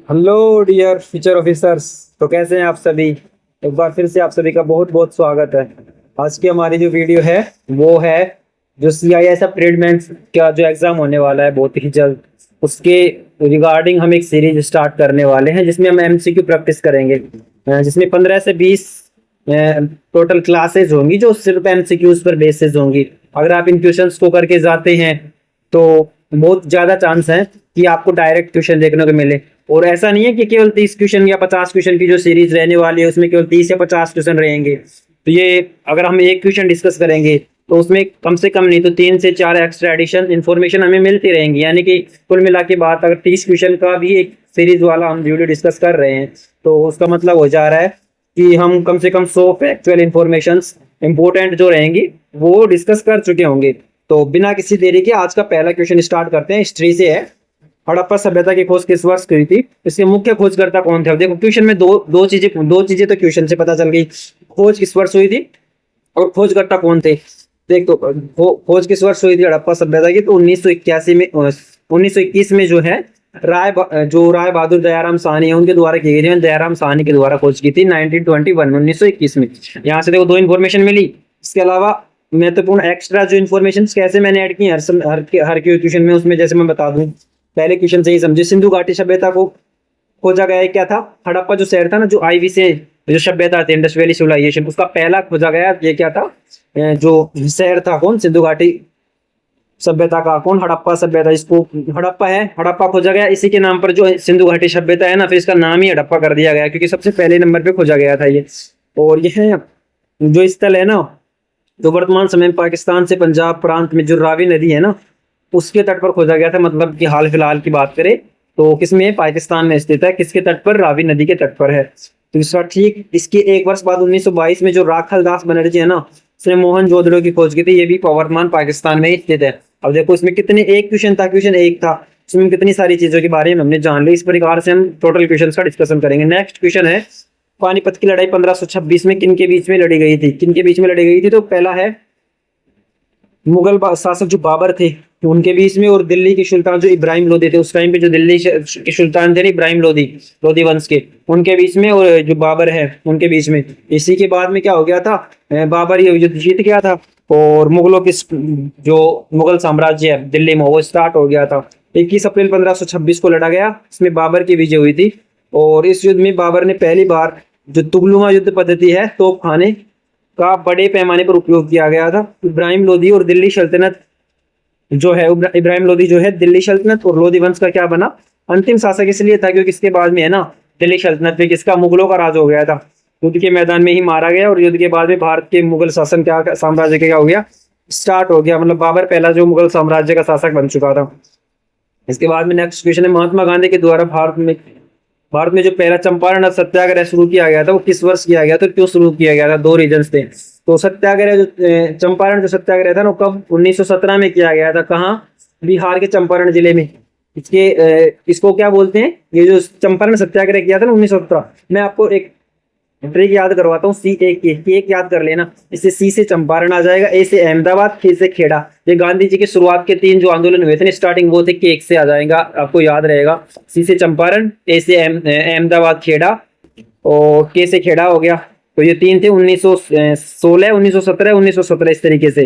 Hello dear future officers. तो कैसे हैं आप सभी। एक बार फिर से आप सभी का बहुत बहुत स्वागत है। आज की हमारी जो वीडियो है वो है जो CISF ट्रेडमैन का जो एग्जाम होने वाला है बहुत ही जल्द, उसके रिगार्डिंग हम एक सीरीज स्टार्ट करने वाले हैं जिसमें हम MCQ प्रैक्टिस करेंगे। जिसमें 15 से 20 टोटल क्लासेज होंगी जो सिर्फ MCQs पर बेसिस होंगी। अगर आप इन क्वेश्चंस को करके जाते हैं तो बहुत ज्यादा चांस है कि आपको डायरेक्ट क्वेश्चन देखने को मिले। और ऐसा नहीं है कि केवल 30 क्वेश्चन या 50 क्वेश्चन की जो सीरीज रहने वाली है उसमें केवल 30 या 50 क्वेश्चन रहेंगे। तो ये अगर हम एक क्वेश्चन डिस्कस करेंगे तो उसमें कम से कम नहीं तो 3 से 4 एक्स्ट्रा एडिशन इन्फॉर्मेशन हमें मिलती रहेंगी। यानी कि कुल मिला के बात अगर 30 क्वेश्चन का भी एक सीरीज वाला हम वीडियो डिस्कस कर रहे हैं तो उसका मतलब हो जा रहा है कि हम कम से कम 100 फैक्चुअल इन्फॉर्मेशन इंपोर्टेंट जो रहेंगी वो डिस्कस कर चुके होंगे। तो बिना किसी देरी के आज का पहला क्वेश्चन स्टार्ट करते हैं। हिस्ट्री से है। हड़प्पा सभ्यता की खोज किस वर्ष की थी, इसके मुख्य खोजकर्ता कौन थे। अब देखो क्वेश्चन में दो चीजें तो क्वेश्चन से पता चल गई। खोज किस वर्ष हुई थी और खोजकर्ता कौन थे। देख तो खोज किस वर्ष हुई थी हड़प्पा सभ्यता की, तो 1981 में 1921 में जो है राय बहादुर दयाराम साहनी है उनके द्वारा की गई थी। दयाराम साहनी के द्वारा खोज की थी 1921 में। यहाँ से देखो दो इन्फॉर्मेशन मिली। इसके अलावा महत्वपूर्ण एक्स्ट्रा जो इन्फॉर्मेशन कैसे मैंने ऐड की हर क्वेश्चन में, उसमें जैसे मैं बता दूं पहले क्वेश्चन से ही समझे। सिंधु घाटी सभ्यता को खोजा गया है क्या था। हड़प्पा जो शहर था ना, जो आईवी से जो सभ्यता थी इंडस वैली सिविलाइजेशन, उसका पहला खोजा गया ये क्या था, जो शहर था कौन, सिंधु घाटी सभ्यता का कौन, हड़प्पा सभ्यता। इसको हड़प्पा है, हड़प्पा खोजा गया इसी के नाम पर जो सिंधु घाटी सभ्यता है ना, फिर इसका नाम ही हड़प्पा कर दिया गया क्योंकि सबसे पहले नंबर पे खोजा गया था ये। और यह जो स्थल है ना, तो वर्तमान समय में पाकिस्तान से पंजाब प्रांत में जो रावी नदी है ना उसके तट पर खोजा गया था। मतलब कि हाल फिलहाल की बात करें तो किसमें, पाकिस्तान में स्थित है। किसके तट पर, रावी नदी के तट पर है। तो इसका ठीक इसके एक वर्ष बाद 1922 में जो राखल दास बनर्जी है ना, उसने मोहनजोदड़ो की खोज की थी। ये भी वर्तमान पाकिस्तान में स्थित है। अब देखो इसमें कितने, एक क्वेश्चन था, क्वेश्चन एक था, इसमें कितनी सारी चीजों के बारे में हमने जान ली। इस प्रकार से हम टोटल क्वेश्चन का डिस्कशन करेंगे। नेक्स्ट क्वेश्चन है, पानीपत की लड़ाई 1526 में किन के बीच में लड़ी गई थी। किन के बीच में लड़ी गई थी, तो पहला है मुगल शासक जो बाबर थे उनके बीच में, और दिल्ली के सुल्तान जो इब्राहिम लोदी थे। उस टाइम पे जो दिल्ली के सुल्तान थे इब्राहिम लोदी वंश के, उनके बीच में, और जो बाबर है उनके बीच में। इसी के बाद में क्या हो गया था, बाबर ये युद्ध जीत गया था और मुगलों की जो मुगल साम्राज्य है दिल्ली में वो स्टार्ट हो गया था। 21 अप्रैल 1526 को लड़ा गया, इसमें बाबर की विजय हुई थी। और इस युद्ध में बाबर ने पहली बार जो तुगलुमा युद्ध पद्धति है, तोप खाने का बड़े पैमाने पर उपयोग किया गया था। इब्राहिम लोदी और दिल्ली सल्तनत जो है, इब्राहिम लोदी जो है दिल्ली सल्तनत और लोदी वंश का क्या बना, अंतिम शासक इसलिए था क्योंकि इसके बाद में है ना दिल्ली सल्तनत पे किसका, मुगलों का राज हो गया था। युद्ध के मैदान में ही मारा गया और युद्ध के बाद में भारत के मुगल शासन क्या साम्राज्य क्या हो गया, स्टार्ट हो गया। मतलब बाबर पहला जो मुगल साम्राज्य का शासक बन चुका था। इसके बाद में नेक्स्ट क्वेश्चन है, महात्मा गांधी के द्वारा भारत में जो पहला चंपारण सत्याग्रह शुरू किया गया था वो किस वर्ष किया गया था, क्यों शुरू किया गया था। दो रीजंस थे। तो सत्याग्रह जो चंपारण जो सत्याग्रह था ना, कब 1917 में किया गया था। कहाँ, बिहार के चंपारण जिले में। इसको क्या बोलते हैं, ये जो चंपारण सत्याग्रह किया था ना 1917। मैं आपको एक ट्रिक याद करवाता हूँ, एक याद कर लेना। इससे सी से चंपारण आ जाएगा, ए से अहमदाबाद, खे से खेड़ा। ये गांधी जी के शुरुआत के 3 जो आंदोलन हुए थे ना स्टार्टिंग, वो थे केक से आ जाएगा, आपको याद रहेगा। सी से चंपारण, ए से अहमदाबाद, खेड़ा, और के से खेड़ा हो गया। तो ये 3 थे 1916, 1917, 1917 इस तरीके से।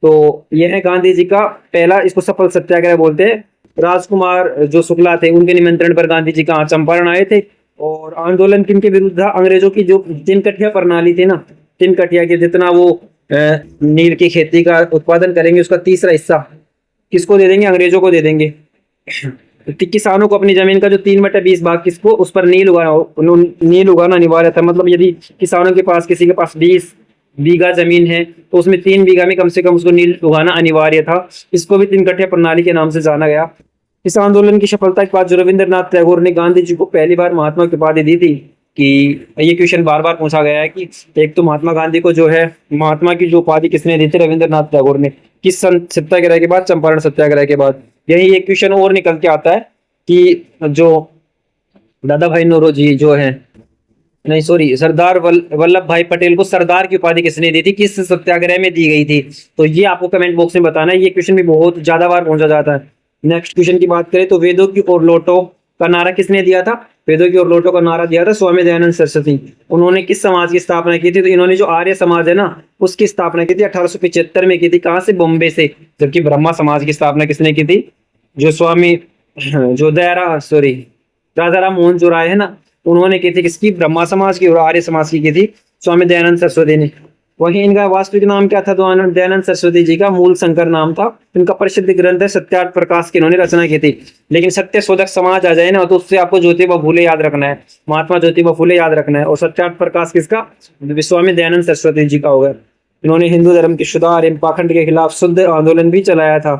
तो यह है गांधी जी का पहला, इसको सफल सत्याग्रह बोलते हैं। राजकुमार जो शुक्ला थे उनके निमंत्रण पर गांधी जी कहाँ, चंपारण आए थे। और आंदोलन किनके विरुद्ध था, अंग्रेजों की जो तिनकठिया प्रणाली थी ना, तिनकठिया के जितना वो नील की खेती का उत्पादन करेंगे उसका तीसरा हिस्सा किसको दे देंगे, अंग्रेजों को दे देंगे। तो किसानों को अपनी जमीन का जो 3/20 भाग किसको, उस पर नील उगाना अनिवार्य था। मतलब यदि किसानों के पास, किसी के पास 20 बीघा जमीन है तो उसमें 3 बीघा में कम से कम उसको नील उगाना अनिवार्य था। इसको भी तिनकठिया प्रणाली के नाम से जाना गया। इस आंदोलन की सफलता के बाद जो रविंद्रनाथ टैगोर ने गांधी जी को पहली बार महात्मा की उपाधि दी थी, कि ये क्वेश्चन बार बार पूछा गया है कि एक तो महात्मा गांधी को जो है महात्मा की जो उपाधि किसने दी थी, रविंद्रनाथ टैगोर ने। किस सत्याग्रह के बाद, चंपारण सत्याग्रह के बाद। यही एक क्वेश्चन और निकल के आता है कि जो दादा भाई नौरोजी जो है, नहीं सॉरी, सरदार वल्लभ भाई पटेल को सरदार की उपाधि किसने दी थी, किस सत्याग्रह में दी गई थी। तो ये आपको कमेंट बॉक्स में बताना है। ये क्वेश्चन भी बहुत ज्यादा बार पूछा जाता है। नेक्स्ट क्वेश्चन की बात करें तो वेदों की और लौटो का नारा किसने दिया था? वेदों की और लोटों का नारा दिया था स्वामी दयानंद सरस्वती। उन्होंने किस समाज की स्थापना की थी? तो इन्होंने जो आर्य समाज है ना, उसकी स्थापना की थी 1875 में की थी। कहाँ से? बॉम्बे से। जबकि ब्रह्मा समाज की स्थापना किसने की थी? जो स्वामी जो दयारा सॉरी राजा राम मोहन जो राय है ना, उन्होंने की थी। किसकी? ब्रह्मा समाज की। और आर्य समाज की थी स्वामी दयानंद सरस्वती ने। वहीं इनका वास्तविक नाम क्या था? दयानंद सरस्वती जी का मूल शंकर नाम था। इनका प्रसिद्ध ग्रंथ है सत्यार्थ प्रकाश की, इन्होंने रचना की थी। लेकिन सत्य शोधक समाज आ जाए ना, तो उससे आपको ज्योतिबा फूले याद रखना है, महात्मा ज्योतिबा फूले याद रखना है। और सत्यार्थ प्रकाश किसका? स्वामी दयानंद सरस्वती जी का होगा। इन्होंने हिंदू धर्म के सुधार एवं पाखंड के खिलाफ शुद्ध आंदोलन भी चलाया था।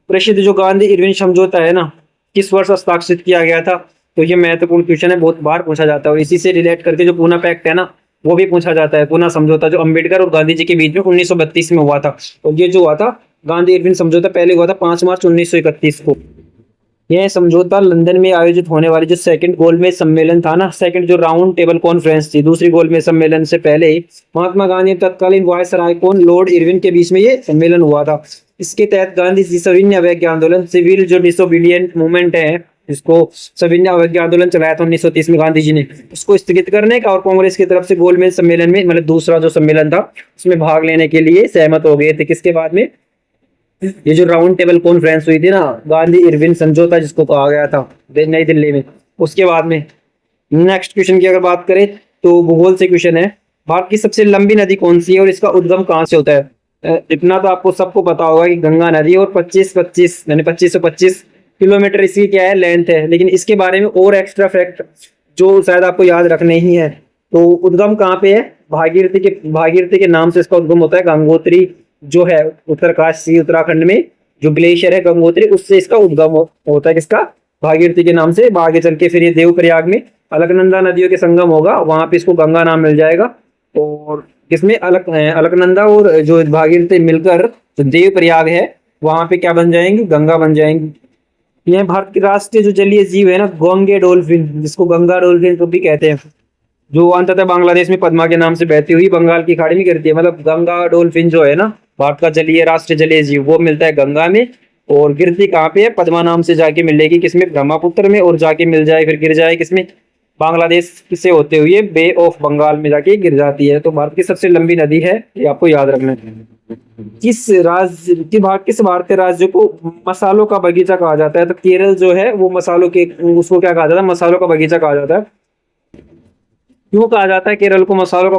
प्रसिद्ध जो गांधी इरविन समझौता है ना, किस वर्ष हस्ताक्षरित किया गया था? तो ये महत्वपूर्ण क्वेश्चन है, बहुत बार पूछा जाता है। और इसी से रिलेट करके जो पूना पैक्ट है ना, वो भी पूछा जाता है। पूना समझौता जो अंबेडकर और गांधी जी के बीच में 1932 में हुआ था। और ये जो हुआ था गांधी इरविन समझौता पहले हुआ था 5 मार्च 1931 को। यह समझौता लंदन में आयोजित होने वाली जो सेकंड गोलमेज सम्मेलन था ना, सेकंड जो राउंड टेबल कॉन्फ्रेंस थी, दूसरी गोलमेज सम्मेलन से पहले ही महात्मा गांधी तत्कालीन वायसराय कौन लॉर्ड इरविन के बीच में ये सम्मेलन हुआ था। इसके तहत गांधी जी सविनय अवज्ञा आंदोलन, सिविल जो डिसोबीडिएंट मूवमेंट है, इसको सविनय अवज्ञा आंदोलन चलाया था 1930 में गांधी जी ने, उसको स्थगित करने का और कांग्रेस की तरफ से गोलमेज सम्मेलन में, मतलब दूसरा जो सम्मेलन था, उसमें भाग लेने के लिए सहमत हो गए थे। किसके बाद में? ये जो राउंड टेबल कॉन्फ्रेंस हुई थी ना, गांधी इरविन समझौता जिसको कहा गया था, नई दिल्ली में, उसके बाद में। नेक्स्ट क्वेश्चन की अगर बात करें तो भूगोल से क्वेश्चन है, भारत की सबसे लंबी नदी कौन सी है और इसका उद्गम कहाँ से होता है? इतना तो आपको सबको पता होगा कि गंगा नदी, और 25 यानी 2525 किलोमीटर इसकी क्या है? लेंथ है। लेकिन इसके बारे में और एक्स्ट्रा फैक्ट जो शायद आपको याद रखने ही है। तो उद्गम कहाँ पे है? भागीरथी के नाम से इसका उद्गम होता है। गंगोत्री जो है उत्तरकाशी उत्तराखंड में जो ग्लेशियर है गंगोत्री, उससे इसका उद्गम होता है। किसका? भागीरथी के नाम से। आगे चल के फिर ये देवप्रयाग में अलकनंदा नदियों के संगम होगा, वहां पे इसको गंगा नाम मिल जाएगा। और किसमें? अलकनंदा और जो भागीरथी मिलकर जो देवप्रयाग है, वहां पे क्या बन जाएंगी? गंगा बन जाएंगी। यह भारत की राष्ट्रीय जो जलीय जीव है ना, गोंगे डॉल्फिन, जिसको गंगा डॉल्फिन को भी कहते हैं, जो अंततः बांग्लादेश में पद्मा के नाम से बहती हुई बंगाल की खाड़ी में गिरती है। मतलब गंगा डॉल्फिन जो है ना, भारत का जलीय राष्ट्रीय जलीय जीव, वो मिलता है गंगा में। और गिरती कहाँ पे है? पद्मा नाम से जाके मिलेगी किसमें? ब्रह्मपुत्र में। और जाके मिल जाए, फिर गिर जाए किसमें? बांग्लादेश से होते हुए बे ऑफ बंगाल में जाके गिर जाती है। तो भारत की सबसे लंबी नदी है, ये आपको याद रखना है। किस भारतीय राज्य को मसालों का बगीचा कहा जाता है? तो केरल जो है वो मसालों के, उसको क्या कहा जाता है? मसालों का बगीचा कहा जाता है। क्यों कहा जाता है केरल को मसालों का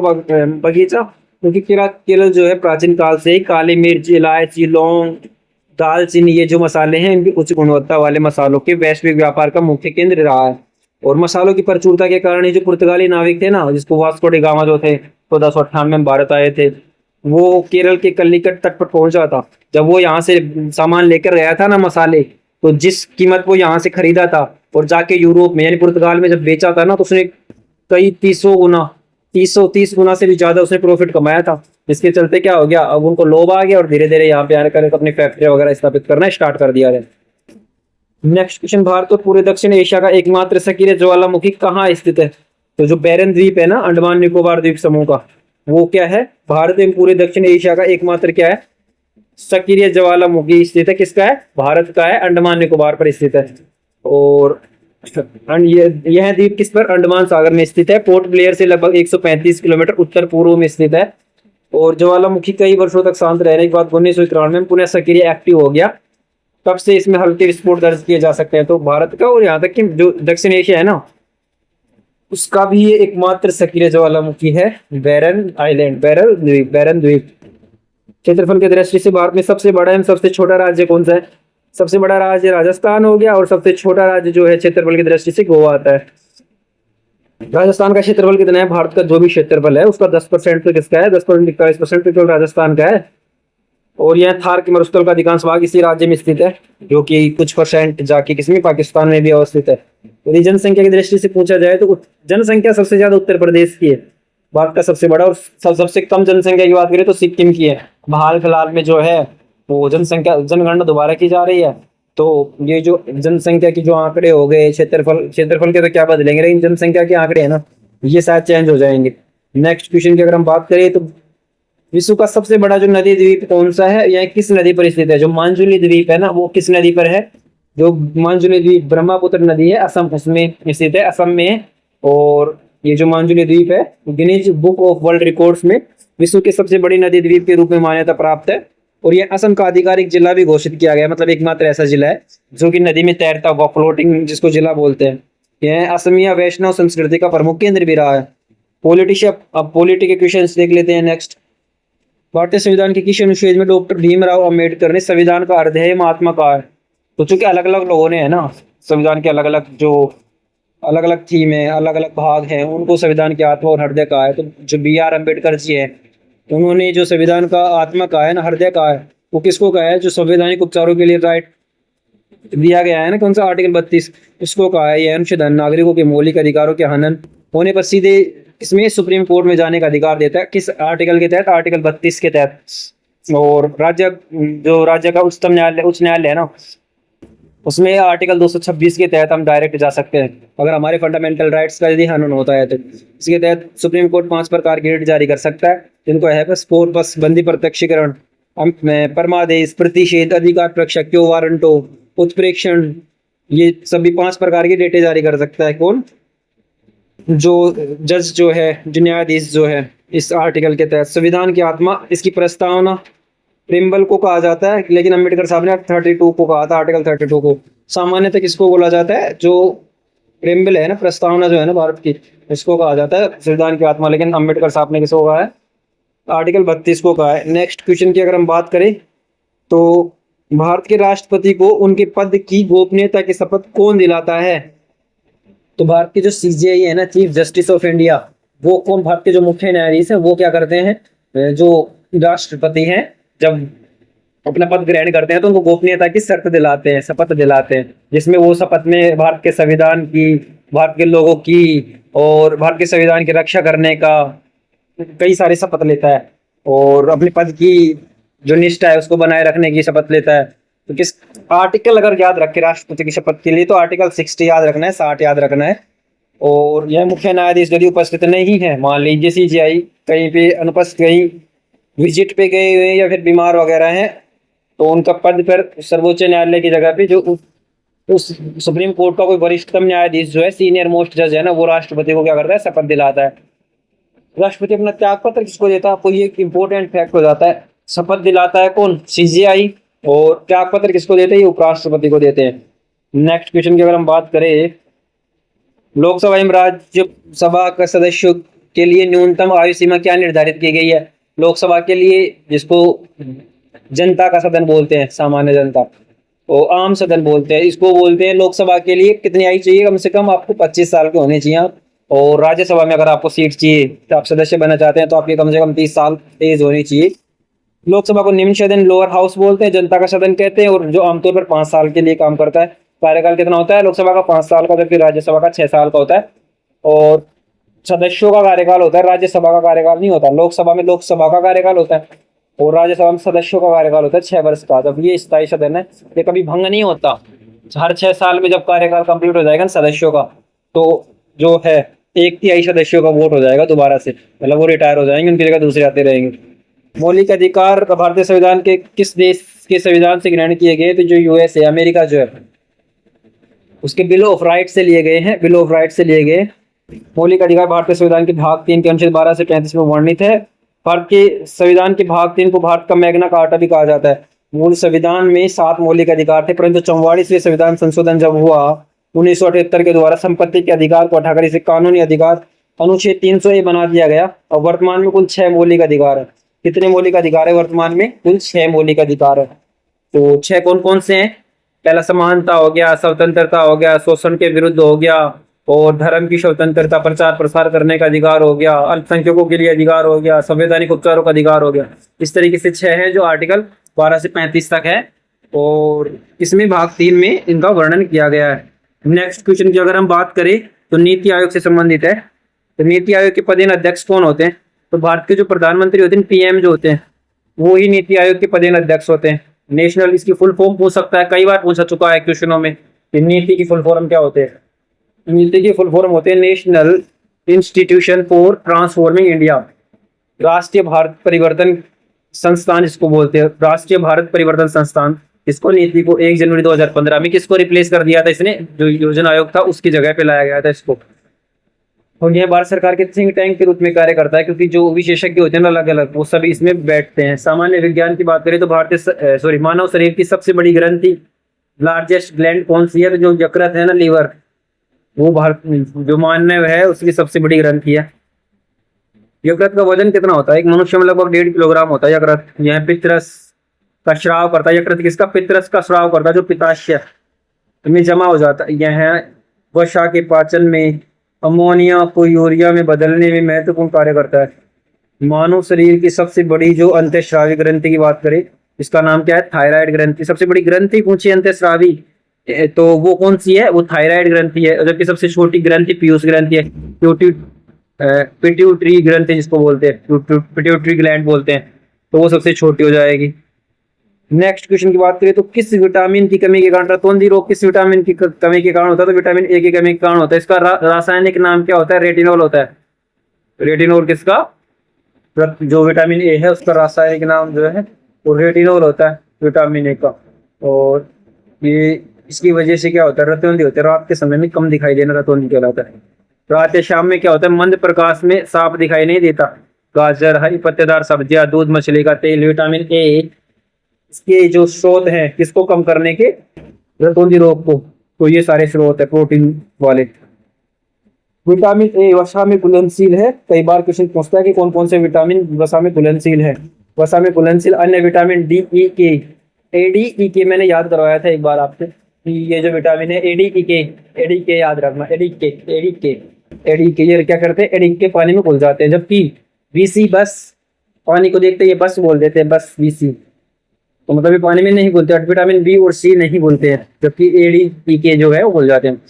बगीचा? क्योंकि केरल जो है प्राचीन काल से ही काली मिर्च, इलायची, लौंग, दालचीनी, ये जो मसाले हैं, इनकी उच्च गुणवत्ता वाले मसालों के वैश्विक व्यापार का मुख्य केंद्र रहा है। और मसालों की प्रचुरता के कारण ये जो पुर्तगाली नाविक थे ना, जिसको वास्को डी गामा जो थे 1498 में भारत आए थे, वो केरल के कल्लिकट तट पर पहुंचा था। जब वो यहाँ से सामान लेकर गया था ना मसाले, तो जिस कीमत वो यहाँ से खरीदा था और जाके यूरोप में यानी पुर्तगाल में जब बेचा था ना, तो उसने कई 30 गुना से भी ज्यादा उसने प्रॉफिट कमाया था। इसके चलते क्या हो गया? अब उनको लोभ आ गया और धीरे धीरे यहाँ पे आकर अपनी फैक्ट्री वगैरह स्थापित करना स्टार्ट कर दिया है। नेक्स्ट क्वेश्चन, भारत और पूरे दक्षिण एशिया का एकमात्र सक्रिय ज्वालामुखी कहाँ स्थित है? तो जो बैरन द्वीप है ना, अंडमान निकोबार द्वीप समूह का, वो क्या है? भारत एवं पूरे दक्षिण एशिया का एकमात्र क्या है? सक्रिय ज्वालामुखी स्थित है। किसका है? भारत का है, अंडमान निकोबार पर स्थित है। और यह द्वीप किस पर? अंडमान सागर में स्थित है। पोर्ट ब्लेयर से लगभग 135 किलोमीटर उत्तर पूर्व में स्थित है। और ज्वालामुखी कई वर्षों तक शांत रहने के बाद 1991 में पुनः सक्रिय एक्टिव हो गया। तब से इसमें हल्के विस्फोट दर्ज किए जा सकते हैं। तो भारत का और यहाँ तक कि जो दक्षिण एशिया है ना, उसका भी ये एकमात्र सक्रिय ज्वालामुखी है बैरन द्वीप। क्षेत्रफल की दृष्टि से भारत में सबसे बड़ा एवं सबसे छोटा राज्य कौन सा है? सबसे बड़ा राज्य राजस्थान हो गया, और सबसे छोटा राज्य जो है क्षेत्रफल की दृष्टि से गोवा आता है। राजस्थान का क्षेत्रफल कितना है? भारत का जो भी क्षेत्रफल है उसका 10% तो किसका है? 10% 41% तो राजस्थान का है। और यह थार के मरुस्थल का अधिकांश भाग इसी राज्य में स्थित है, जो कि कुछ परसेंट जाके किसमें? पाकिस्तान में भी अवस्थित है। यदि जनसंख्या की दृष्टि से पूछा जाए तो जनसंख्या सबसे ज्यादा उत्तर प्रदेश की है, भारत का सबसे बड़ा। और सबसे कम जनसंख्या की बात करें तो सिक्किम की है। हाल फिलहाल में जो है वो जनगणना दोबारा की जा रही है। तो ये जो जनसंख्या की जो आंकड़े हो गए, क्षेत्रफल के तो क्या बदलेंगे, लेकिन जनसंख्या के आंकड़े है ना, ये शायद चेंज हो जाएंगे। नेक्स्ट क्वेश्चन की अगर हम बात करें तो विश्व का सबसे बड़ा जो नदी द्वीप कौन सा है? यह किस नदी पर स्थित है? जो मांजुली द्वीप है ना, वो किस नदी पर है? जो मानजुली द्वीप ब्रह्मपुत्र नदी है असम उसमें स्थित है, असम में है। और ये जो मानजुली द्वीप है Guinness book of world records में विश्व की सबसे बड़ी नदी द्वीप के रूप में मान्यता प्राप्त है। और ये असम का आधिकारिक जिला भी घोषित किया गया, मतलब एकमात्र ऐसा जिला है जो कि नदी में तैरता हुआ फ्लोटिंग जिसको जिला बोलते हैं। यह असमिया वैष्णव संस्कृति का प्रमुख केंद्र भी रहा है। पॉलिटिशियन, अब पॉलिटी के क्वेश्चन देख लेते हैं नेक्स्ट। भारतीय संविधान के किस अनुच्छेद में डॉक्टर भीमराव अंबेडकर ने संविधान का हृदय महात्मा कहा है? तो चूंकि अलग अलग लोगों ने है ना संविधान के अलग अलग जो अलग अलग थीम है, अलग अलग भाग हैं, उनको संविधान की आत्मा और हृदय कहा है। तो जो B.R. अम्बेडकर जी है उन्होंने जो संविधान का आत्मा कहा है ना, हृदय कहा है, वो किसको कहा है? जो संवैधानिक उपचारों के लिए राइट दिया गया है ना, कौन सा आर्टिकल 32, इसको कहा है। यह अनुच्छेद नागरिकों के मौलिक अधिकारों के हनन होने पर सीधे इसमें सुप्रीम कोर्ट में जाने का अधिकार देता है। किस आर्टिकल के तहत? आर्टिकल 32 के तहत। और राज्य का उच्चतम न्यायालय, उच्च न्यायालय है ना, उसमें आर्टिकल 226 के तहत हम डायरेक्ट जा सकते हैं अगर हमारे फंडामेंटल राइट्स का यदि हनन होता है तो। इसके तहत सुप्रीम कोर्ट 5 प्रकार की रिट जारी कर सकता है, जिनको है कोर्पस, बंदी प्रत्यक्षीकरण, परमादेश, प्रतिषेध, अधिकार प्रक्षक, क्यों वारंटो, उत्प्रेक्षण, ये सभी 5 प्रकार की डेटे जारी कर सकता है। कौन? जो जज जो है, जो न्यायाधीश जो है। इस आर्टिकल के तहत संविधान की आत्मा, इसकी प्रस्तावना प्रेम्बल को कहा जाता है, लेकिन अम्बेडकर साहब ने 32 को कहा था, आर्टिकल 32 को। सामान्यतः किसको बोला जाता है? जो प्रेम्बल है ना, प्रस्तावना जो है ना भारत की, इसको कहा जाता है संविधान की आत्मा, लेकिन अम्बेडकर साहब ने किसको कहा है? आर्टिकल 32 को कहा है। नेक्स्ट क्वेश्चन की अगर हम बात करें तो भारत के राष्ट्रपति को उनके पद की गोपनीयता की शपथ कौन दिलाता है? तो भारत के जो CJI है ना, चीफ जस्टिस ऑफ इंडिया, वो कौन? भारत के जो मुख्य न्यायाधीश है वो क्या करते हैं? जो राष्ट्रपति हैं जब अपना पद ग्रहण करते हैं तो उनको गोपनीयता की शर्त दिलाते हैं, शपथ दिलाते हैं, जिसमें वो शपथ में भारत के संविधान की, भारत के लोगों की और भारत के संविधान की रक्षा करने का कई सारे शपथ लेता है। और अपने पद की जो निष्ठा है उसको बनाए रखने की शपथ लेता है। तो किस आर्टिकल अगर याद रखे राष्ट्रपति की शपथ के लिए, तो आर्टिकल 60 याद रखना है, 60 याद रखना है। और यह मुख्य न्यायाधीश यदि उपस्थित नहीं है, मान लीजिए CJI कहीं पे अनुपस्थित, कहीं विजिट पे गए हुए या फिर बीमार वगैरह हैं, तो उनका पद पर सर्वोच्च न्यायालय की जगह पे जो उस सुप्रीम कोर्ट का कोई वरिष्ठतम न्यायाधीश जो है, सीनियर मोस्ट जज है ना, वो राष्ट्रपति को क्या करता है? शपथ दिलाता है। राष्ट्रपति अपना त्याग पत्र किसको देता है? आपको ये एक इंपॉर्टेंट फैक्ट हो जाता है। शपथ दिलाता है कौन? CJI। और त्याग पत्र किसको देते हैं? ये उपराष्ट्रपति को देते हैं। नेक्स्ट क्वेश्चन की अगर हम बात करें, लोकसभा एवं राज्यसभा का सदस्यों के लिए न्यूनतम आयु सीमा क्या निर्धारित की गई है? लोकसभा के लिए, जिसको जनता का सदन बोलते हैं, सामान्य जनता, और आम सदन बोलते हैं, इसको बोलते हैं। लोकसभा के लिए कितनी आयु चाहिए? कम से कम आपको 25 साल के होने चाहिए। और राज्यसभा में अगर आपको सीट चाहिए, तो आप सदस्य बनना चाहते हैं, तो आपकी कम से कम 30 साल एज होनी चाहिए। लोकसभा को निम्न सदन, लोअर हाउस बोलते हैं, जनता का सदन कहते हैं, और जो आमतौर पर 5 साल के लिए काम करता है। कार्यकाल कितना होता है लोकसभा का? 5 साल का, जबकि राज्यसभा का 6 साल का होता है। और सदस्यों का कार्यकाल होता है, राज्यसभा का कार्यकाल नहीं होता। लोकसभा में लोकसभा का कार्यकाल होता है और राज्यसभा में सदस्यों का कार्यकाल होता है 6 वर्ष का। जब ये स्थायी सदन है, ये कभी भंग नहीं होता। हर 6 साल में जब कार्यकाल कंप्लीट हो जाएगा सदस्यों का, तो जो है 1/3 सदस्यों का वोट हो जाएगा दोबारा से, मतलब वो रिटायर हो जाएंगे, उनकी जगह दूसरे आते रहेंगे। मौलिक अधिकार भारतीय संविधान के किस देश के संविधान से ग्रहण किए गए? तो जो US है, अमेरिका जो है, उसके बिल ऑफ राइट से लिए गए हैं, बिल ऑफ राइट से लिए गए। मौलिक अधिकार भारतीय संविधान के भाग 3 के अनुच्छेद 12 से 35 में वर्णित है। भारत के संविधान के भाग 3 को भारत का मैग्ना कार्टा भी कहा जाता है। मूल संविधान में 7 मौलिक अधिकार थे, परंतु 44वें संविधान संशोधन जब हुआ 1978 के द्वारा संपत्ति के अधिकार को हटाकर इसे कानूनी अधिकार अनुच्छेद 300A बना दिया गया। और वर्तमान में कुल 6 मौलिक अधिकार है। कितने मौलिक अधिकार है वर्तमान में? कुल 6 मौलिक अधिकार है। तो 6 कौन कौन से हैं? पहला समानता हो गया, स्वतंत्रता हो गया, शोषण के विरुद्ध हो गया, और धर्म की स्वतंत्रता, प्रचार प्रसार करने का अधिकार हो गया, अल्पसंख्यकों के लिए अधिकार हो गया, संवैधानिक उपचारों का अधिकार हो गया। इस तरीके से 6 है जो आर्टिकल 12 से 35 तक है, और इसमें भाग 3 में इनका वर्णन किया गया है। नेक्स्ट क्वेश्चन की अगर हम बात करें तो नीति आयोग से संबंधित है। तो नीति आयोग के पदेन अध्यक्ष कौन होते हैं? तो भारत के जो प्रधानमंत्री होते हैं, PM जो होते हैं, वो ही नीति आयोग के पदेन अध्यक्ष होते हैं। नेशनल, इसकी फुल फॉर्म पूछ सकता है, कई बार पूछा चुका है क्वेश्चनों में कि नीति की फुल फॉर्म क्या होते हैं। नीति के फुल फॉर्म होते हैं national institution for transforming India, राष्ट्रीय भारत परिवर्तन संस्थान जिसको बोलते हैं, राष्ट्रीय भारत परिवर्तन संस्थान। इसको नीति को 1 जनवरी 2015 में किसको रिप्लेस कर दिया था इसने, जो योजना आयोग था उसकी जगह पे लाया गया था इसको। और यह भारत सरकार के थिंक टैंक के रूप में कार्य करता है, क्योंकि जो विशेषज्ञ होते हैं अलग अलग वो सभी इसमें बैठते हैं। सामान्य विज्ञान की बात करें तो भारतीय मानव शरीर की सबसे बड़ी ग्रंथि लार्जेस्ट ग्लैंड कौन सी है, तो जो यकृत है ना, लीवर, वो भारत जो मानव है उसकी सबसे बड़ी ग्रंथि है। यकृत का वजन कितना होता है, एक मनुष्य में लगभग 1.5 किलोग्राम होता है यकृत। यह पित्तरस का स्राव करता है, यकृत किसका, पित्तरस का स्राव करता है, जो पित्ताशय में जमा हो जाता है। यह वसा के पाचन में, अमोनिया को यूरिया में बदलने में महत्वपूर्ण कार्य करता है। मानव शरीर की सबसे बड़ी जो अंतःस्रावी ग्रंथि की बात करें, इसका नाम क्या है, थायराइड ग्रंथि। सबसे बड़ी ग्रंथि पूछी अंतःस्रावी तो वो कौन सी है, वो थायराइड ग्रंथि है। जबकि सबसे छोटी ग्रंथि पीयूष ग्रंथि है, पिट्यूटरी ग्रंथि जिसको बोलते हैं, पिट्यूटरी ग्लैंड बोलते हैं, तो वो सबसे छोटी हो जाएगी। नेक्स्ट क्वेश्चन की बात करें तो किस विटामिन की कमी के कारण रतौंधी रोग किस विटामिन की कमी के कारण होता है, तो विटामिन ए की कमी के कारण होता है। इसका रासायनिक नाम क्या होता है, रेटिनॉल होता है। रेटिनॉल किसका, जो विटामिन ए है उसका रासायनिक नाम जो है वो रेटिनॉल होता है, विटामिन ए का। और ये इसकी वजह से क्या होता है, रतौंधी होता है, रात के समय में कम दिखाई देना रतौंधी कहलाता है। रात या शाम में क्या होता है, मंद प्रकाश में साफ दिखाई नहीं देता। गाजर, हरी पत्तेदार सब्जियां, दूध, मछली का तेल, विटामिन ए इसके जो स्रोत हैं किसको कम करने के, रतौंधी रोग को, तो ये सारे स्रोत है प्रोटीन वाले। विटामिन ए वसा में घुलनशील है। कई बार क्वेश्चन पूछता है कि कौन कौन से विटामिन वसा में घुलनशील है। वसा में घुलनशील अन्य विटामिन डी, ई, के, ए, डी, ई, के मैंने याद करवाया था एक बार आपसे कि ये जो विटामिन है ए, डी, ई, के, ए, डी, के याद रखना, ए, डी, के, ए, डी, के, ए, डी, के, ये क्या करते हैं, ए, डी, के पानी में घुल जाते हैं। जबकि बीसी बस पानी को देखते ये बस बोल देते हैं, बस बीसी, तो मतलब ये पानी में नहीं घुलते। विटामिन बी और सी नहीं घुलते हैं, जबकि ए, डी, ई, के जो है वो घुल जाते हैं।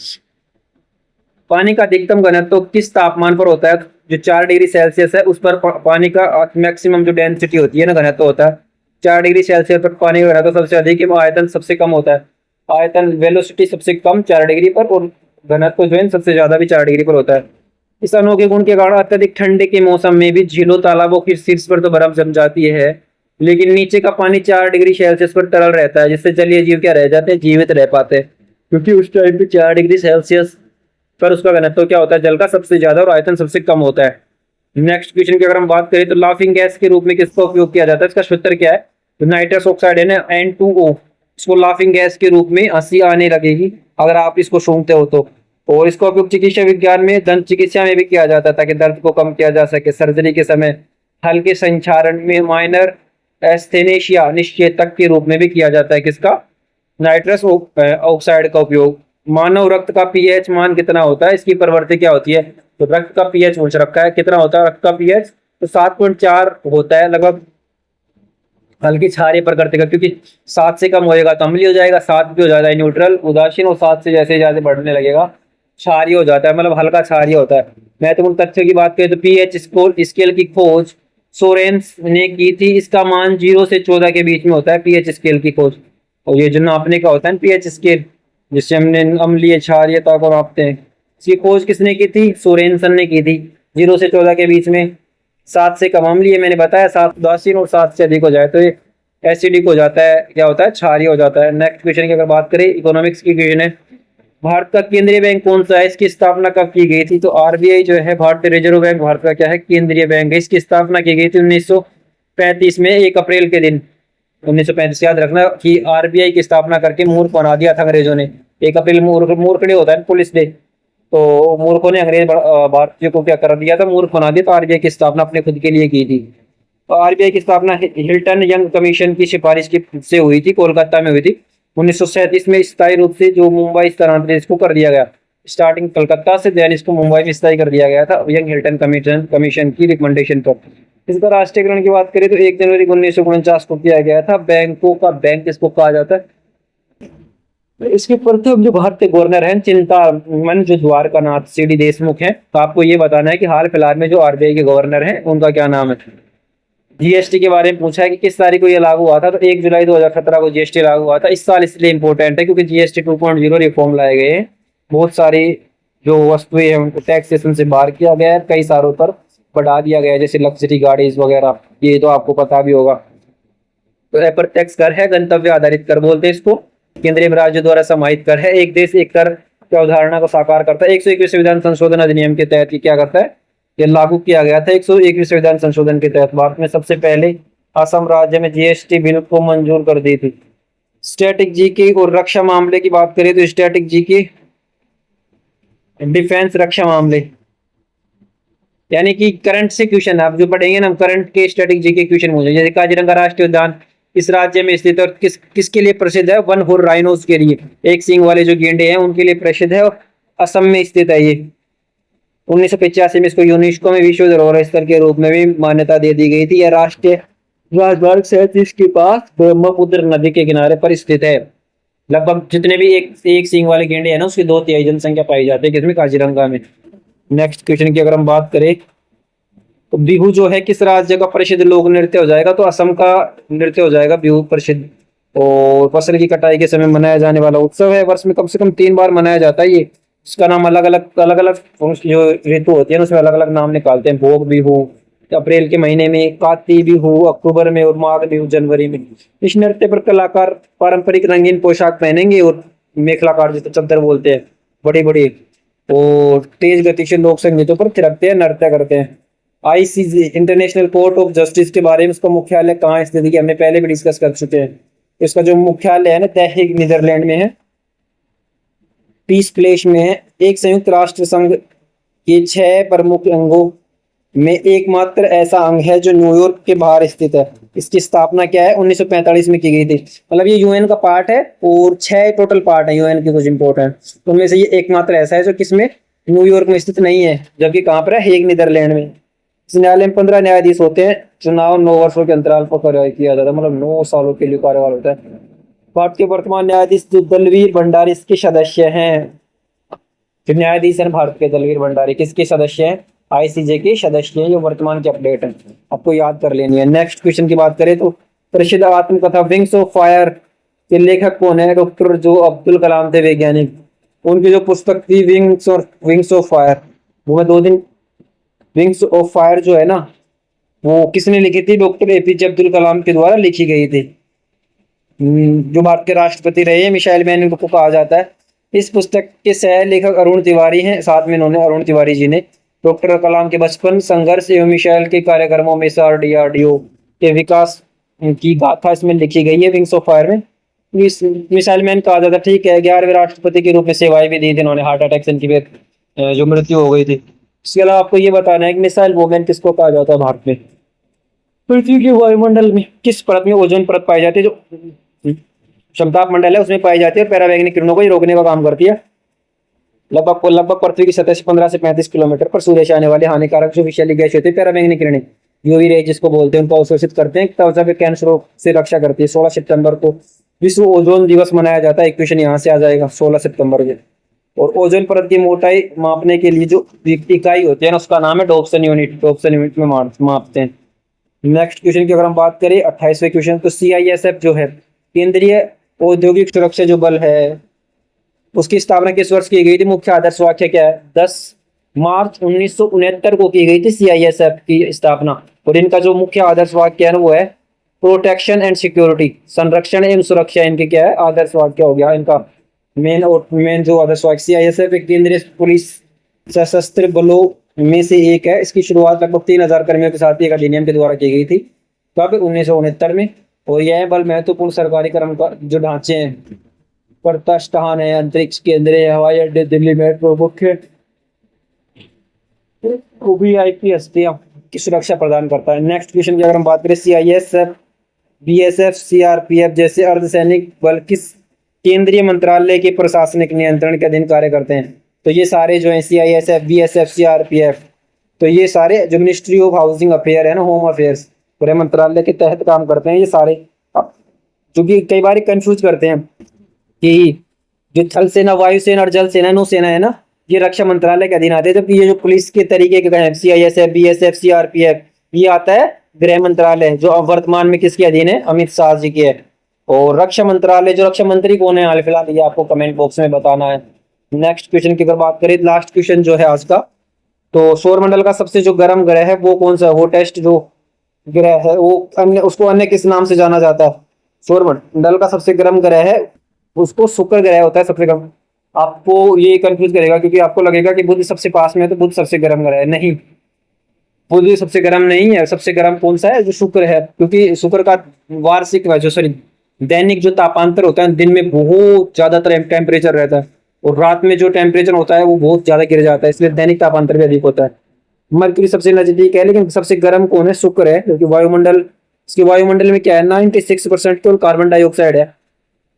पानी का अधिकतम घनत्व तो किस तापमान पर होता है, जो 4 डिग्री सेल्सियस है उस पर पानी का मैक्सिमम जो डेंसिटी होती है ना, घनत्व होता है 4 डिग्री सेल्सियस पर पानी का घनत्व सबसे अधिक है, आयतन सबसे कम होता है। आयतन वेलोसिटी सबसे कम 4 डिग्री पर, और घनत्व जो है सबसे ज्यादा भी 4 डिग्री पर होता है। इस अनोखे गुण के कारण अत्यधिक ठंडे के मौसम में भी झीलों, तालाबों के शीर्ष पर तो बर्फ जम जाती है, लेकिन नीचे का पानी 4 डिग्री सेल्सियस पर तरल रहता है, जिससे जलीय जीव क्या रह जाते हैं, जीवित रह पाते हैं, क्योंकि उस टाइम पे 4 डिग्री सेल्सियस पर उसका घनत्व क्या होता है, जल का सबसे ज्यादा और आयतन सबसे कम होता है। नेक्स्ट क्वेश्चन की अगर हम बात करें तो लाफिंग गैस के रूप में किसका उपयोग किया जाता है, इसका सूत्र क्या है, तो नाइट्रस ऑक्साइड है ना, N2O, इसको लाफिंग गैस के रूप में हंसी आने लगेगी अगर आप इसको सूंघते हो तो। और इसका उपयोग चिकित्सा विज्ञान में, दंत चिकित्सा में भी किया जाता है ताकि दर्द को कम किया जा सके, सर्जरी के समय, हल्के संचारण में, माइनर एस्थेनेशिया निश्चेतक के रूप में भी किया जाता है किसका, नाइट्रस ऑक्साइड का उपयोग। मानव रक्त का पीएच मान कितना होता है, इसकी प्रवृत्ति क्या होती है, तो रक्त का पीएच पूछ रखा है, कितना होता है रक्त का पीएच, तो 7.4 होता है, लगभग हल्की क्षारीय प्रकृति का, क्योंकि 7 से कम होएगा तो अम्लीय हो जाएगा, 7 भी हो जाता है न्यूट्रल उदासीन, और 7 से जैसे जैसे बढ़ने लगेगा क्षारीय हो जाता है, मतलब हल्का क्षारीय होता है। महत्वपूर्ण तथ्य की बात करें तो पीएच स्केल की खोज सोरेंस ने की थी, इसका मान 0 से 14 के बीच में होता है पीएच स्केल की खोज। और ये जो नापने का होता है पीएच स्केल, जिससे हमने अम्लीय क्षारीयता को नापते हैं, इसकी खोज किसने की थी, सोरेनसन ने की थी। 0 से 14 के बीच में, 7 से कम अम्लीय मैंने बताया, 7 उदासीन, और 7 से अधिक हो जाए तो ये एसिडिक हो जाता है, क्या होता है, क्षारीय हो जाता है। नेक्स्ट क्वेश्चन की अगर बात करें, इकोनॉमिक्स की क्वेश्चन है, भारत का केंद्रीय बैंक कौन सा है, इसकी स्थापना कब की गई थी, तो आरबीआई जो है, भारतीय रिजर्व बैंक भारत का क्या है, केंद्रीय बैंक है। इसकी स्थापना की गई थी 1935 में 1 अप्रैल के दिन, 1935 याद रखना कि आरबीआई की स्थापना करके मूर्ख बना दिया था अंग्रेजों ने। 1 अप्रैल मूर्ख डे होता है, पुलिस डे, तो मूर्खों ने अंग्रेज भारतीयों को क्या कर दिया था, मूर्ख बना दिया। तो आरबीआई की स्थापना अपने खुद के लिए की थी। तो आरबीआई की स्थापना हिल्टन यंग कमीशन की सिफारिश की से हुई थी, कोलकाता में हुई थी। 1937 में स्थायी रूप से जो मुंबई स्थानांतरित इसको कर दिया गया, स्टार्टिंग कलकत्ता से, देन इसको मुंबई में स्थायी कर दिया गया था यंग हिल्टन कमीशन की रिकमेंडेशन पर। इसका राष्ट्रीयकरण की बात करें तो 1 जनवरी 1949 को किया गया था। बैंकों का बैंक इसको कहा जाता है। इसके प्रथम जो भारतीय गवर्नर हैं चिंतामन जो द्वारकानाथ सीडी देशमुख हैं। तो आपको ये बताना है कि हाल फिलहाल में जो आरबीआई के गवर्नर हैं उनका क्या नाम है। जीएसटी के बारे में पूछा है कि किस तारीख को ये लागू हुआ था, तो 1 जुलाई 2017 को जीएसटी लागू हुआ था। इस साल इसलिए इंपॉर्टेंट है क्योंकि जीएसटी 2.0 रिफॉर्म लाए गए हैं। बहुत सारी जो वस्तुएं हैं उनको टैक्सेशन से बाहर किया गया है, कई सालों पर बढ़ा दिया गया है, जैसे लग्जरी गाड़ीज वगैरह, ये तो आपको पता भी होगा। तो अप्रत्यक्ष कर है, गंतव्य आधारित कर बोलते हैं इसको। केंद्रीय राज्य द्वारा समाहित कर है, एक देश एक कर की अवधारणा को साकार करता है। 121 संविधान संशोधन अधिनियम के तहत ये क्या करता है, ये लागू किया गया था। 121 संविधान संशोधन के तहत भारत में सबसे पहले असम राज्य में जीएसटी बिल को मंजूर कर दी थी। स्टैटिक जीके और रक्षा मामले की बात करें तो स्टैटिक जीके डिफेंस रक्षा मामले, यानी कि करंट से क्वेश्चन आप जो पढ़ेंगे ना, करंट के स्टैटिक जीके क्वेश्चन मुझे, जैसे काजीरंगा राष्ट्रीय उद्यान किस राज्य में स्थित है और किसके लिए प्रसिद्ध है, वन हॉर्न राइनोज के लिए, एक सींग वाले जो गेंडे हैं उनके लिए प्रसिद्ध है और असम में स्थित है ये। 1985 में इसको यूनेस्को में विश्व धरोहर स्थल के रूप में भी मान्यता दे दी गई थी। यह राष्ट्रीय राजमार्ग 37 के पास ब्रह्मपुत्र नदी के किनारे पर स्थित है। लगभग जितने भी एक सींग वाले गेंडे हैं ना, उसकी 2/3 जनसंख्या पाई जाती है किसमें, काजीरंगा में। नेक्स्ट क्वेश्चन की अगर हम बात करें तो बिहू जो है किस राज्य का प्रसिद्ध लोक नृत्य हो जाएगा, तो असम का नृत्य हो जाएगा बिहू प्रसिद्ध। और फसल की कटाई के समय मनाया जाने वाला उत्सव है, वर्ष में कम से कम 3 बार मनाया जाता है ये। इसका नाम अलग अलग जो ऋतु होती है ना उसमें अलग अलग नाम निकालते हैं। भोग बिहू अप्रैल के महीने में, काती बिहू अक्टूबर में और माघ बिहू जनवरी में। इस नृत्य पर कलाकार पारंपरिक रंगीन पोशाक पहनेंगे और मेखलाकार जिसे चद्दर बोलते हैं, बड़ी बड़ी, और तेज गतिशील लोक संगीतों पर थिरकते हैं, नृत्य करते हैं। ICJ international court of justice के बारे में, उसका मुख्यालय कहाँ स्थित है, हमने पहले भी डिस्कस कर चुके हैं। इसका जो मुख्यालय है ना, द हेग नीदरलैंड में है, पीस प्लेस में है। एक संयुक्त राष्ट्र संघ के 6 प्रमुख अंगों में एकमात्र ऐसा अंग है जो न्यूयॉर्क के बाहर स्थित है। इसकी स्थापना क्या है, 1945 में की गई थी। मतलब ये यूएन का पार्ट है और 6 टोटल पार्ट है यूएन के कुछ इंपोर्टेंट, तो उनमें से ये एकमात्र ऐसा है जो किसमें, न्यूयॉर्क में स्थित नहीं है, जबकि कहाँ पर है, हेग नीदरलैंड में। इस न्यायालय में 15 न्यायाधीश होते हैं। चुनाव 9 वर्षों के अंतराल पर कार्य किया जाता है, मतलब 9 सालों के लिए कार्यकाल होता है। भारत के वर्तमान न्यायाधीश दलवीर भंडारी इसके सदस्य हैं। जो न्यायाधीश है भारत के, दलवीर भंडारी किसके सदस्य हैं, आईसीजे के सदस्य हैं, जो वर्तमान के अपडेट है, आपको याद कर लेनी है। नेक्स्ट क्वेश्चन की बात करें तो प्रसिद्ध आत्मकथा विंग्स ऑफ फायर के लेखक कौन है, डॉक्टर जो अब्दुल कलाम थे वैज्ञानिक। उनकी जो पुस्तक थी विंग्स ऑफ फायर, वो मैं 2 दिन, विंग्स ऑफ फायर जो है ना, वो किसने लिखी थी, डॉक्टर एपीजे अब्दुल कलाम के द्वारा लिखी गई थी। जो भारत के राष्ट्रपति रहे हैं, मिसाइल मैन इनको कहा जाता है। इस पुस्तक के सह लेखक अरुण तिवारी हैं, साथ में इन्होंने, अरुण तिवारी जी ने डॉक्टर कलाम के बचपन, संघर्ष एवं मिसाइल के कार्यक्रमों में डीआरडीओ के विकास की गाथा इसमें लिखी गई है विंग्स ऑफ फायर में। इस मिसाइल मैन कहा जाता है, ठीक है। 11वें राष्ट्रपति के रूप में सेवाएं भी दी थी इन्होंने, हार्ट अटैक से इनकी जो मृत्यु हो गई थी। इसके अलावा आपको ये बताना है कि मिसाइल वुमेन किसको कहा जाता है भारत में। पृथ्वी के वायुमंडल में किस परत में ओजोन परत पाई जाती है, जो समताप मंडल है उसमें पाई जाती है, और पैरावैग्निक किरणों को रोकने का काम करती है। लगभग पृथ्वी की सतह से 15 से 35 किलोमीटर पर सूर्य से आने वाले हानिकारक जो विषैली गैस होती है, पैरावैग्निक किरणें, यूवी रे जिसको बोलते हैं, उनको अवशोषित करते हैं, त्वचा के कैंसरों से रक्षा करती है। 16 सितंबर को विश्व ओजोन दिवस मनाया जाता है। एक क्वेश्चन यहाँ से आ जाएगा 16 सितंबर को। और ओजोन परत की मोटाई मापने के लिए जो इकाई होती है ना, उसका नाम है डॉप्सन यूनिट। डॉप्सन यूनिट में मापते हैं। नेक्स्ट क्वेश्चन की अगर हम बात करें 28वें क्वेश्चन, तो सीआईएसएफ जो है, केंद्रीय औद्योगिक सुरक्षा जो बल है, उसकी स्थापना किस वर्ष की गई थी, मुख्य आदर्श वाक्य क्या है, 10 मार्च 1969 को की गई थी सीआईएसएफ की स्थापना। और इनका जो मुख्य आदर्श वाक्य है ना, वो है प्रोटेक्शन एंड सिक्योरिटी, संरक्षण एवं सुरक्षा। इनके क्या है, आदर्श वाक्य हो गया इनका मेन जो आदर्श वाक्य। सीआईएसएफ एक केंद्रीय पुलिस सशस्त्र बलों में से एक है। इसकी शुरुआत लगभग 3000 कर्मियों के साथ एक अधिनियम के द्वारा की गई थी, कब, 1969 में। और यह बल महत्वपूर्ण सरकारी कर्म का जो ढांचे हैं, प्रतिष्ठान है, अंतरिक्ष केंद्र है, हवाई अड्डे, दिल्ली मेट्रो, मुख्य वीआईपी हस्तियां की सुरक्षा प्रदान करता है। नेक्स्ट क्वेश्चन की अगर हम बात करें, सीआईएसएफ, बीएसएफ, सीआरपीएफ जैसे अर्धसैनिक बल किस केंद्रीय मंत्रालय के प्रशासनिक नियंत्रण के अधीन कार्य करते हैं, तो ये सारे जो है सीआईएसएफ, बीएसएफ, सीआरपीएफ, तो ये सारे जो मिनिस्ट्री ऑफ हाउसिंग अफेयर है ना, होम अफेयर्स, गृह मंत्रालय के तहत काम करते हैं ये सारे। जो कि कई बार कंफ्यूज करते हैं कि जो थल सेना, वायुसेना और जल सेना, नौसेना है ना, ये रक्षा मंत्रालय के अधीन आते हैं, जबकि ये जो पुलिस के तरीके के सीआईएसएफ, बीएसएफ, सीआरपीएफ, ये आता है गृह मंत्रालय, जो अब वर्तमान में किसके अधीन है, अमित शाह जी के है। और रक्षा मंत्रालय, जो रक्षा मंत्री कौन है हाल फिलहाल, ये आपको कमेंट बॉक्स में बताना है। नेक्स्ट क्वेश्चन की अगर बात करें, लास्ट क्वेश्चन जो है आज का, तो सौरमंडल का सबसे जो गर्म ग्रह है वो कौन सा, हॉटेस्ट जो ग्रह है वो अन्य, उसको अन्य किस नाम से जाना जाता है? सौरमंडल का सबसे गर्म ग्रह है, उसको शुक्र ग्रह होता है सबसे गर्म। आपको ये कंफ्यूज करेगा क्योंकि आपको लगेगा कि बुध सबसे पास में है तो बुध सबसे गर्म ग्रह है। नहीं, बुध सबसे गर्म नहीं है। सबसे गर्म कौन सा है? जो शुक्र है, क्योंकि शुक्र का वार्षिक जो सॉरी दैनिक जो तापांतर होता है, दिन में बहुत ज्यादा टेम्परेचर रहता है और रात में जो टेम्परेचर होता है वो बहुत ज्यादा गिर जाता है, इसलिए दैनिक तापांतर भी अधिक होता है। मरकरी सबसे नजदीक है, लेकिन सबसे गर्म कौन है? शुक्र है, क्योंकि वायुमंडल, इसके वायुमंडल में क्या है, 96% केवल कार्बन डाइऑक्साइड है,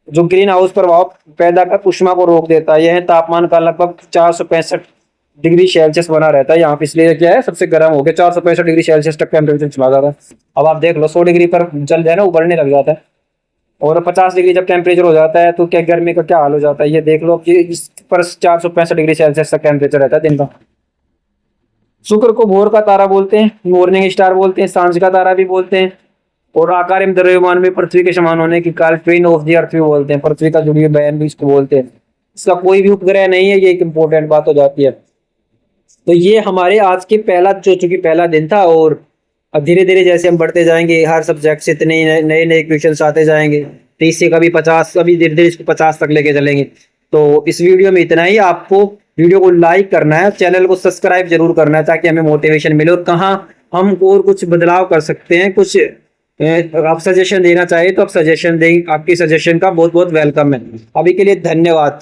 जो ग्रीन हाउस प्रभाव पैदा कर ऊष्मा को रोक देता है। यह तापमान का लगभग 465 डिग्री सेल्सियस बना रहता है यहाँ पे, इसलिए क्या है, सबसे गर्म हो गया। 465 डिग्री सेल्सियस तक टेम्परेचर चला जाता है। अब आप देख लो, 100 डिग्री पर जल जाए ना, उबलने लग जाता है, और 50 डिग्री जब टेम्परेचर हो जाता है तो क्या गर्मी का क्या हाल हो जाता है, ये देख लो कि इस पर 465 डिग्री सेल्सियस तक टेम्परेचर रहता है दिन का। शुक्र को भोर का तारा बोलते हैं, मॉर्निंग स्टार बोलते हैं, सांझ का तारा भी बोलते हैं, और आकार एवं द्रव्यमान में पृथ्वी के समान होने के कारण ट्विन ऑफ द अर्थ भी बोलते हैं, पृथ्वी का जुड़ी हुई बहन भी इसको बोलते हैं। इसका कोई भी उपग्रह नहीं है, ये एक इंपॉर्टेंट बात हो जाती है। तो ये हमारे आज के पहला, जो चूंकि पहला दिन था, और अब धीरे धीरे जैसे हम बढ़ते जाएंगे हर सब्जेक्ट से इतने नए नए क्वेश्चन आते जाएंगे, 30 से कभी 50, कभी धीरे धीरे इसको 50 तक लेके चलेंगे। तो इस वीडियो में इतना ही। आपको वीडियो को लाइक करना है, चैनल को सब्सक्राइब जरूर करना है, ताकि हमें मोटिवेशन मिले, और कहाँ हम और कुछ बदलाव कर सकते हैं, कुछ आप सजेशन देना चाहिए तो आप सजेशन दें। आपकी सजेशन का बहुत बहुत वेलकम है। अभी के लिए धन्यवाद।